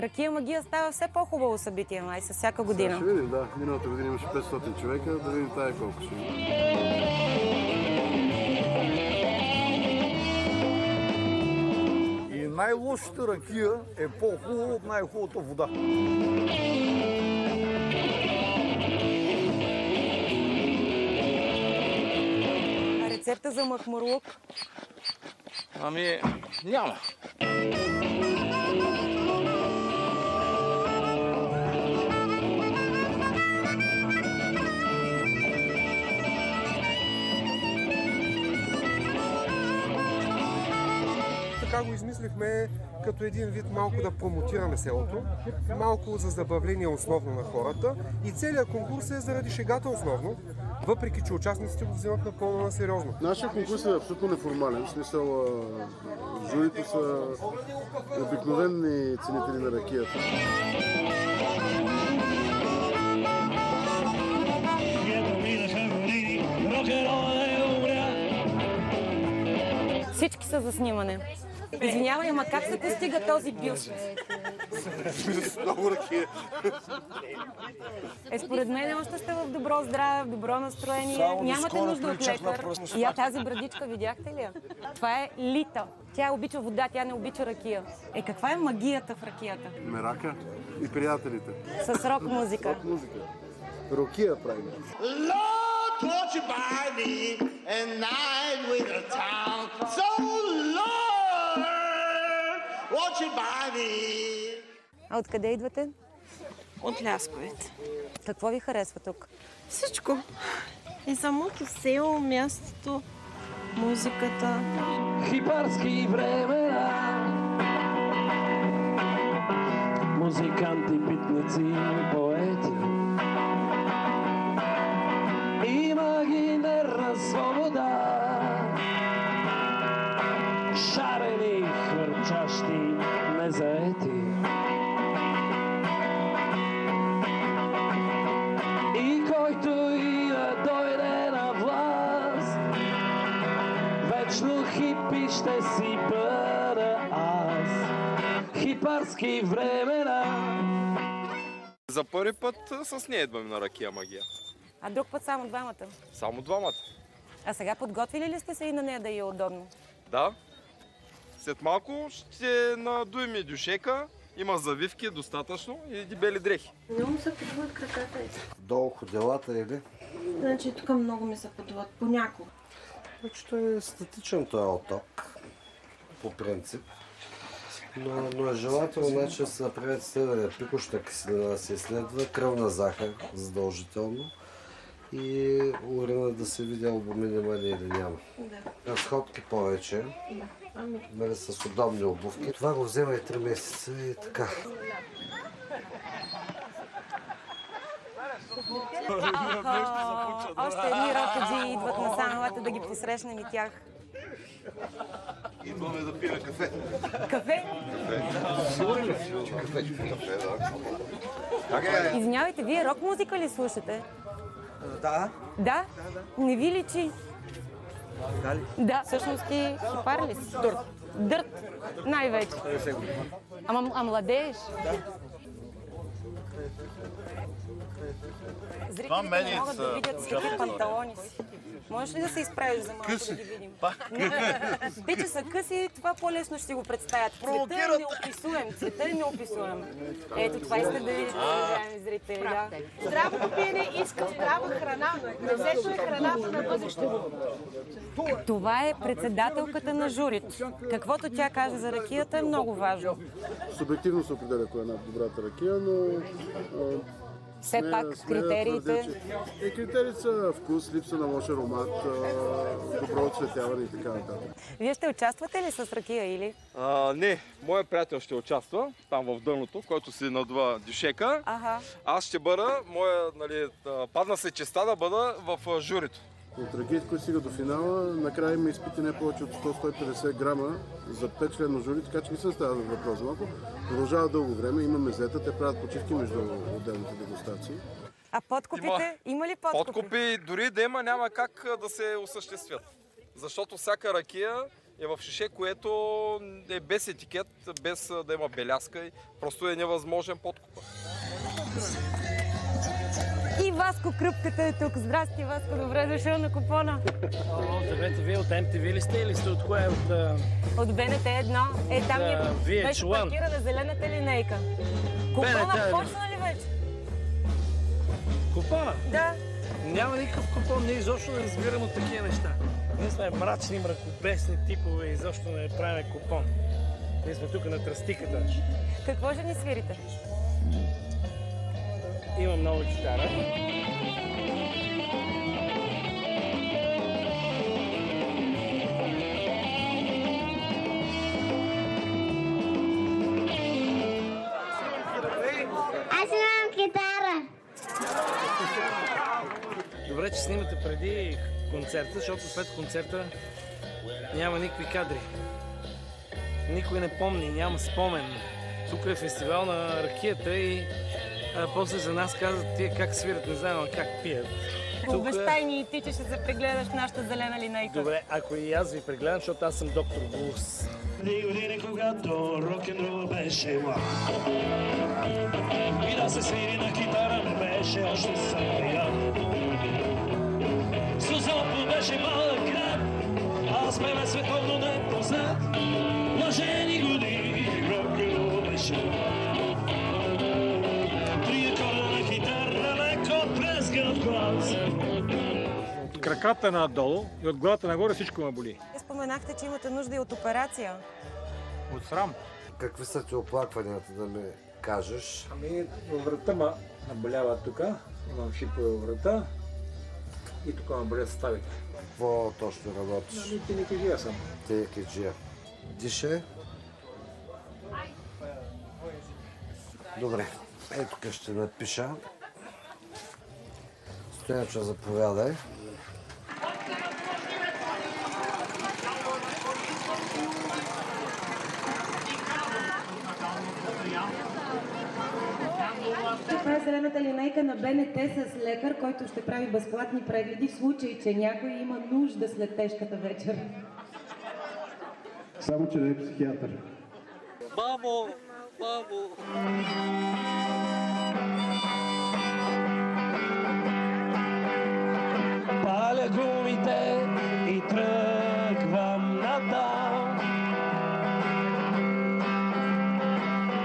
Ракия магия става все по-хубаво събитие, май, с всяка година. Ще видим, да. Миналата година имаше 500 човека, да видим тая колко ще има. И най-лошата ракия е по-хубава от най-хубавата вода. А рецепта за махмурлук? Ами, няма. Така го измислихме като един вид малко да промотираме селото, малко за забавление основно на хората и целият конкурс е заради шегата основно, въпреки че участниците го вземат напълно на сериозно. Нашия конкурс е абсолютно неформален, в смисъл журито са обикновени ценители на ракията. Всички са за снимане. Извинявай, ама как се постига този бюст? Много ракия. Според мен още сте в добро здраве, в добро настроение. Нямате нужда от лекар. И тази брадичка, видяхте ли я? Това е Лита. Тя обича вода, тя не обича ракия. Каква е магията в ракията? Мерака и приятелите. С рок музика. Рок музика. Рокия правим. Won't you buy me a night with a town? So Lord, won't you buy me? А откъде идвате? От Лясковете. Какво ви харесва тук? Всичко. И самото село, мястото, музиката. Хипарски времена, музиканти, питници, поети. Имагинерна свобода, шарени, хвърчащи, незаети. И който и да дойде на власт, вечно хипи ще си бъда аз. Хипарски времена. За първи път с нея идваме на ракия магия. А друг път само двамата? Само двамата. А сега подготвили ли сте се и на нея да е удобно? Да. След малко ще надуем и дюшека. Има завивки достатъчно и дебели дрехи. Много се подуват краката. Долу ходилата или? Значи тук много ми се подуват, понякога. Значи той е статичен този отток, по принцип. Но е желателно, значи, да се направят следване. Пикоща киселина да се изследва, кръвна захар задължително и урина да се види албумин има ли или няма. Да. Разходки повече, нали, с удобни обувки. Това го взема и 3 месеца и така. Още едни рокаджи идват насам, елате да ги посрещнем и тях. Идваме да пием кафе. Кафе? Кафе. Извинявайте, вие рок музика ли слушате? Да. Да? Не ви личи? Да ли? Да. Всъщност ти хипар ли си? Дърт. Дърт? Най-вече. А младееш? Да. Зрителите не могат да видят с какви панталони си. Можеш ли да се изправиш за малко да ги видим? Те, че са къси, това по-лесно ще си го представят. Цвета е неописуем, цвета е неописуем. Ето това искат да видите, уважаеми зрители. Да. Здравото пиене иска здрава храна. Мезето е храната на бъдещето. Това е председателката на журито. Каквото тя каже за ракията е много важно. Субективно се определя коя е най-добрата ракия, но все пак критериите... Критериите са вкус, липса на лош аромат, добро оцветяване и така нататък. Вие ще участвате ли с ракия или? Не, моят приятел ще участва там в дъното, който си надува дюшека. Аз ще бъда, падна се честа да бъда в журито. От ракиите, които стигат до финала, накрая има изпити не повече от 100-150 грама за 5-членно жури, така че не се става въпрос за малко. Продължава дълго време, има мезета, те правят почивки между отделните дегустации. А подкупите? Има ли подкупи? Подкупи дори да има, няма как да се осъществят. Защото всяка ракия е в шише, което е без етикет, без да има белязка и просто е невъзможен подкупа. И Васко Кръпката е тук. Здрасти, Васко, добре дошъл на купона. Здравейте, вие от MTV ли сте или сте от кое? От БНТ 1. Там ми беше паркирана зелената линейка. Купона почна ли вече? Купона? Да. Няма никакъв купон, ние изобщо не разбирам от такива неща. Ние сме мрачни, мракобесни типове и изобщо не правим купон. Ние сме тук на тръстиката. Какво ще ни свирите? Има много гитара. Аз имам гитара. Добре, че снимате преди концерта, защото след концерта няма никакви кадри. Никой не помни, няма спомен. Тук е фестивал на ракията и после за нас казват тия как свират, не знам как пият. Обещай ни и ти, че ще се прегледаш нашата зелена линейка. Добре, ако и аз ви прегледам, защото аз съм доктор Блус. Години, когато рок-н-рол беше млад и да се свири на китара не беше още само я. Созопол беше малък град, аз ме световно непознат. Блажени години, рок-н-рол беше млад. Три акорда на китара, леко плескат глас. От краката надолу и от главата нагоре всичко ме боли. Споменахте, че имате нужда и от операция. От срам. Какви са ти оплакванията, да ми кажеш? Ами, врата ма наболява тук. Имам шипове врата и тук ме болят ставите. Какво точно работиш? Ами, телекиджия съм. Телекиджия. Дише? Добре. Ето тук ще напиша. Стоячо, заповядай. Това е зелената линейка на БНТ с лекар, който ще прави безплатни прегледи в случай, че някой има нужда след тежката вечер. Само, че не е психиатър. Мамо! Мамо! Паля гумите и тръгвам натам.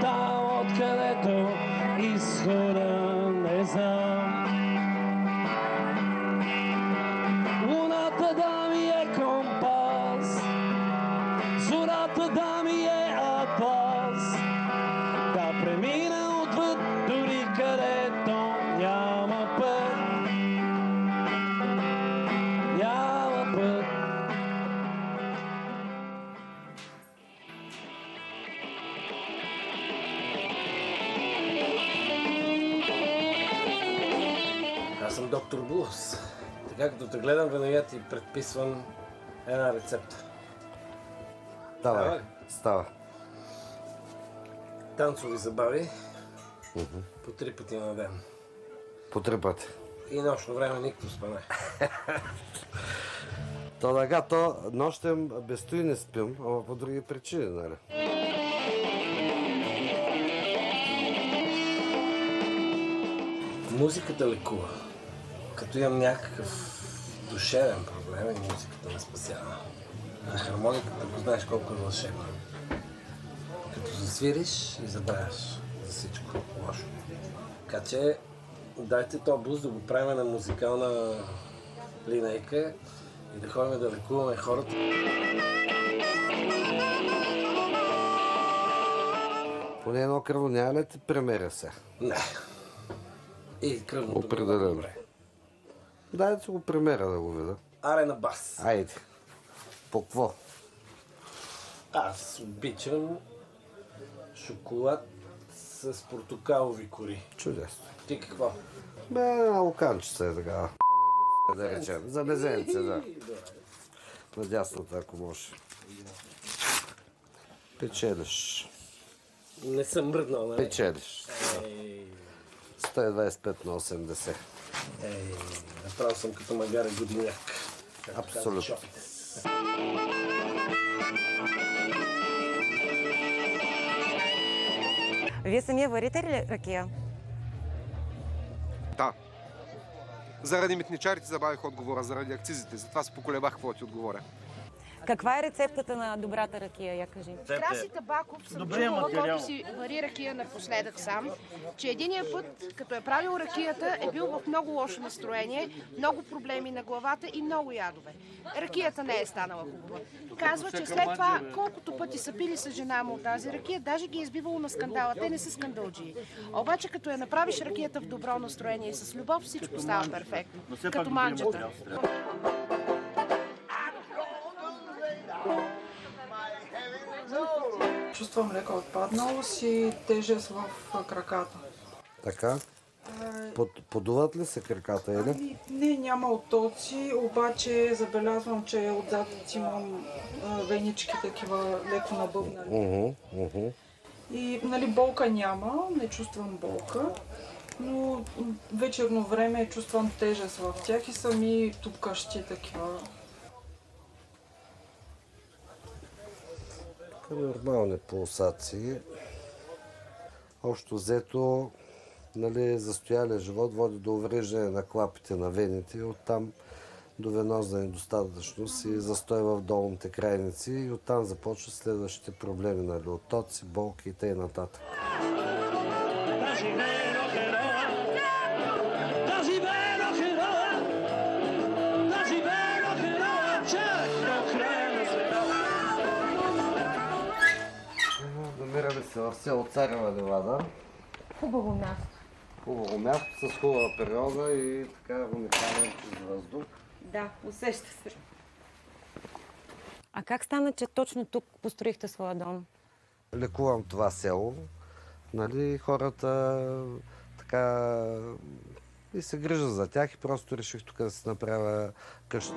Там, откъдето изхода не знам. Луната да ми е компас, зората да ми е атлас, да премина отвъд дори където няма път. Няма път. Аз съм доктор Блус. Така като те гледам, веднага ти предписвам една рецепта. Давай, става. Танцови забави по 3 пъти на ден. По 3 пъти. И нощно време никакво спане. То така, то нощем без той не спим, ама по други причини, нали? Музиката лекува. Като имам някакъв душевен проблем и музиката ме спасява. А хармониката го знаеш колко е вълшебна. Като засвириш и забравяш за всичко лошо. Така че дайте този блуз да го правим на музикална линейка и да ходим да лекуваме хората. Поне едно кръво няма ли ти премеря се? Не. И кръвното определено. Добре. Дай да си го премеря да го видя. Аре на бас. Айде. По какво? Аз обичам шоколад с портокалови кори. Чудесно. Ти какво? Алканчица е така. Да речем. За мезенце, да. Надясната, ако може. Печелиш. Не съм мръднал, нали? Печелиш. 125 на 80. Направо съм като магаре годиняк. Абсолютно. Вие самия варите ли ракия? Да. Заради митничарите забавих отговора, заради акцизите. Затова се поколебах какво ти отговоря. Каква е рецептата на добрата ракия, я кажи? Краси Табаков съм чувала, който си вари ракия напоследък сам, че единия път, като е правил ракията, е бил в много лошо настроение, много проблеми на главата и много ядове. Ракията не е станала хубава. Казва, че след това, колкото пъти са пили с жена му от тази ракия, даже ги е избивало на скандала. Те не са скандалджии. Обаче, като я направиш ракията в добро настроение и с любов, всичко става перфектно. Като манджата. Чувствам лека отпадналост и тежест в краката. Така? Подуват ли се краката, или? Не, няма оттоци, обаче забелязвам, че отзад имам венички такива леко набъбнали. И нали, болка няма, не чувствам болка, но вечерно време чувствам тежест в тях и са ми тупкащи такива. Нормални пулсации. Общо взето, нали, застоялия живот води до увреждане на клапите на вените и оттам до венозна недостатъчност и застой в долните крайници и оттам започват следващите проблеми, нали, оттоци, болки и т.н. Намираме се в село Царева ливада. Хубаво място. Хубаво място с хубава природа и така уникален чист въздух. Да, усеща се. А как стана, че точно тук построихте своя дом? Лекувам това село. Нали, хората така и се грижа за тях и просто реших тук да си направя къща.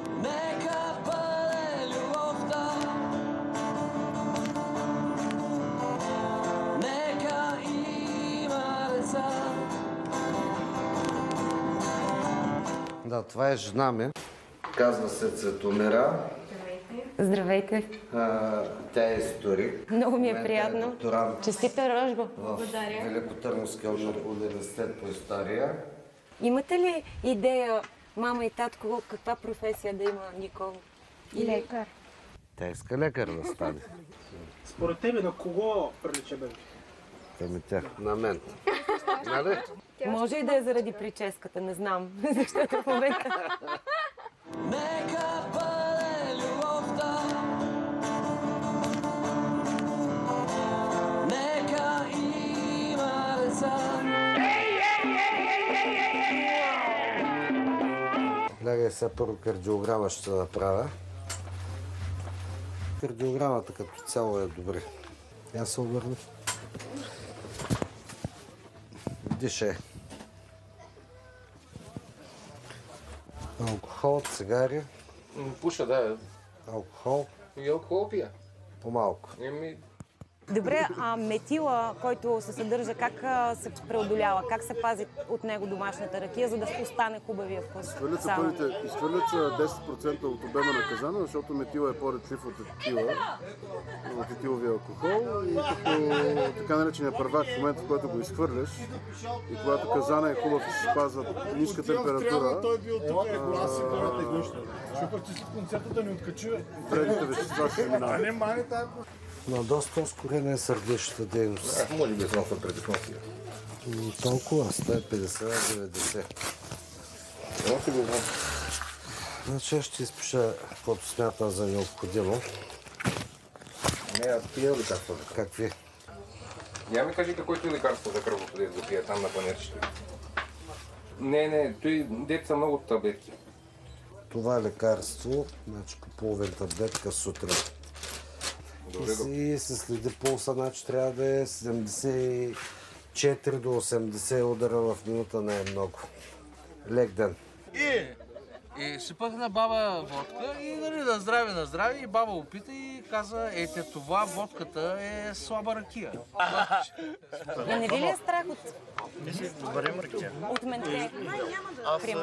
Да, това е жена ми. Казва се Цветомира. Здравейте. Тя е историк. Много ми е приятно. Докторант. Честита рожба. В Великотърновския университет по история. Имате ли идея, мама и татко, каква професия да има Никол? Лекар. Тя иска лекар да стане. Според тебе на кого прилича бе? Ами тя, на мен. Нали? Може и да е заради прическата, не знам. Защото в момента... Нека бъде любовта, нека има деца. Лягай сега първо кардиограма ще направя. Кардиограмата като цяло е добре. Я се обърна. Дишай. Алкохол, цигари. Пуша, да. Алкохол. И алкохол пия. По-малко. Добре, а метила, който се съдържа, как се преодолява? Как се пази от него домашната ракия, за да остане хубавия вкус? Изхвърлят се 10% от обема на казана, защото метила е по-ретлив от етиловия алкохол и като така наречения първак в момента, в който го изхвърляш и когато казана е хубав и се спазва ниска температура, вредните вещества ще минават. Но доста ускорена е сърдечната дейност. Може би сноса преди конфия. Толкова, 150-90. Значи аз ще изпиша каквото смятам за необходимо. Не, аз пия лекарства. Какви? Я ми кажете, който е лекарство за кръвото, да го пия там на панерчето. Не, той деца много таблетки. Това лекарство, значи по половин таблетка сутрин. И се следи пулса, значи трябва да е 74 до 80 удара в минута най-много. Лек ден. И сипах на баба водка и нали, на здраве, и баба опита и каза, ете това, водката е слаба ракия. Не ви ли е страх Варим ракия. от менте?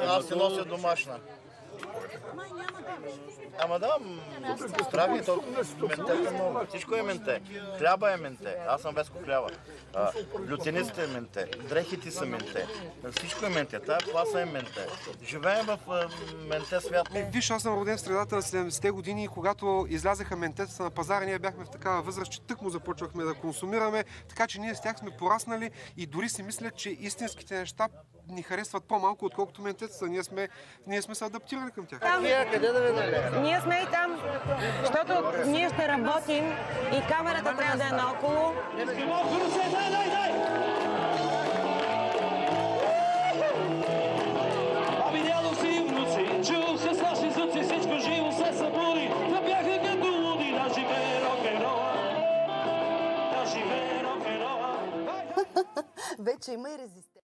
Аз се нося домашна. Ама да, здрави, ментето много. Всичко е менте. Хляба е менте. Аз съм Веско Хляба. Лютениците е менте. Дрехите са менте. Всичко е менте. Тая пласа е менте. Живеем в менте свят. Виж, аз съм роден в средата на 70-те години и когато излязаха ментетата на пазара, ние бяхме в такава възраст, че тъкмо започвахме да консумираме, така че ние с тях сме пораснали и дори си мисля, че истинските неща ни харесват по-малко, отколкото ментетата. Ние сме се адаптирали към тях. Къде да ви налея? Ние сме и там, защото ние ще работим и камерата трябва да е наоколо. Аби дядо си внуци, чул се с наши зъци, всичко живо се събуди, да бяха като луди, да живее рок-н-рола, да живее рок-н-рола. Вече има и резистенция.